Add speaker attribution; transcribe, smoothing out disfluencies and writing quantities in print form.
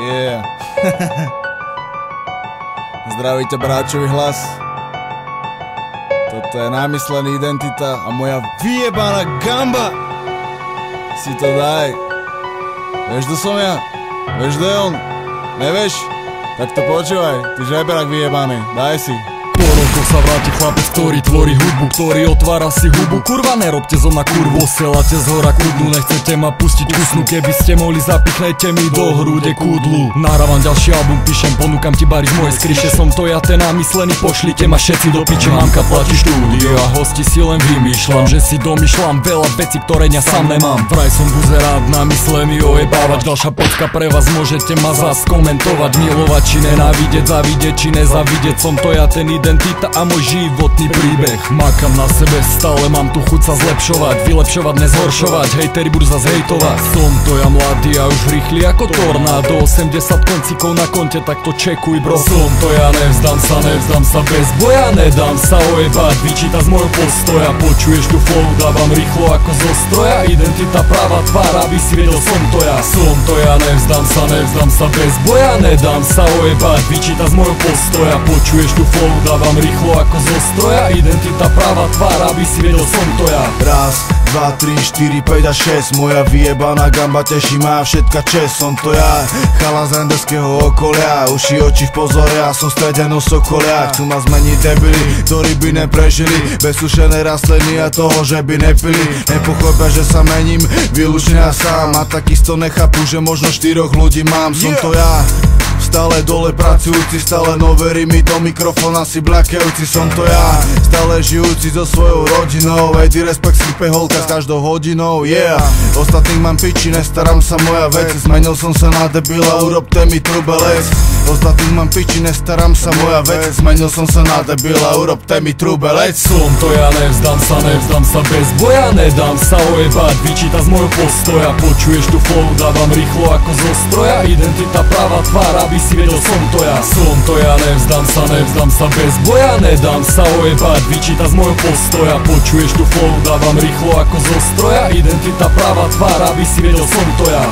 Speaker 1: Yeah. Zdravíte bráčový hlas. Toto je námyslený identita a moja vyjebaná gamba. Si to daj. Vieš, kto som ja? Vieš, kto je on? Nevieš? Tak to počúvaj, ty žebrák vyjebaný, daj si.
Speaker 2: Po rokoch sa vráti chlapec, ktorý tvorí hudbu, ktorý otvára si hubu. Kurva, nerobte zo mňa kurvu, osielate z hora kudlu. Nechcete ma pustiť kusnu, keby ste mohli, zapichnete mi do hrude kudlu. Nahrávam ďalší album, píšem, ponúkam ti bary z mojej skriše. Som to ja, ten namyslený, pošlite ma všetci do piče. Mamka platí štúdio a hosti si len vymýšľam, že si domýšľam veľa vecí, ktoré ja sám nemám. Vraj som buzerát, namyslený ojebávať. Ďalšia pecka pre vás, môžete ma zás komentovať, milovať či nenávidieť, zavidieť či nezavidieť. Som to ja, ten identita a môj životný príbeh. Makam na sebe, stále mám tu chuť sa zlepšovať, vylepšovať, nezhoršovať, hejteri budú zas hejtovať. Som to ja mladý a už rýchly ako tornádo, 80 koncíkov na konte, tak to čekuj bro. Som to ja, nevzdám sa bez boja, nedám sa ojebať, vyčíta z môjho postoja. Počuješ tu flow, dávam rýchlo ako zo stroja, identita práva tvár, aby si vedel, som to ja. Som to ja, nevzdám sa bez boja, nedám sa ojebať, vyčíta z môjho postoja. Počuješ tu flow, dávam rýchlo ako zo stroja, identita práva tvár, aby si vedel, som to ja.
Speaker 3: Raz, 2, 3, 4, 5 a 6, moja vyjebaná gamba teší ma všetka čest. Som to ja, chala z renderského okolia, uši oči v pozore a som strede nosokolia. Chcú ma zmeniť debili, ktorí by neprežili bez sušenej rastliny a toho, že by nepili. Nepochopia, že sa mením, výlučne ja sám, a takisto nechápu, že možno 4 ľudí mám. Som to ja, stále dole pracujúci, stále nové rymy do mikrofóna si blakajúci. Som to ja, stále žijúci so svojou rodinou, edi respekt sype holka s každou hodinou, yeah. Ostatných mám piči, nestaram sa moja vec, zmenil som sa na debila, urobte mi trubelec. Ostatných mám piči, nestaram sa moja vec, zmenil som sa na debila, urobte mi trubelec.
Speaker 2: Som to ja, nevzdám sa bez boja, nedám sa ojebať, vyčíta z môjho postoja. Počuješ tu flow, dávam rýchlo ako zo stroja, identita práva tvár, aby si vedel, som to ja. Som to ja, nevzdám sa bez boja, nedám sa ojebať, vyčíta z môjho postoja. Počuješ tu flow, dávam rýchlo ako zo stroja, identita práva tvár, aby si vedel, som to ja.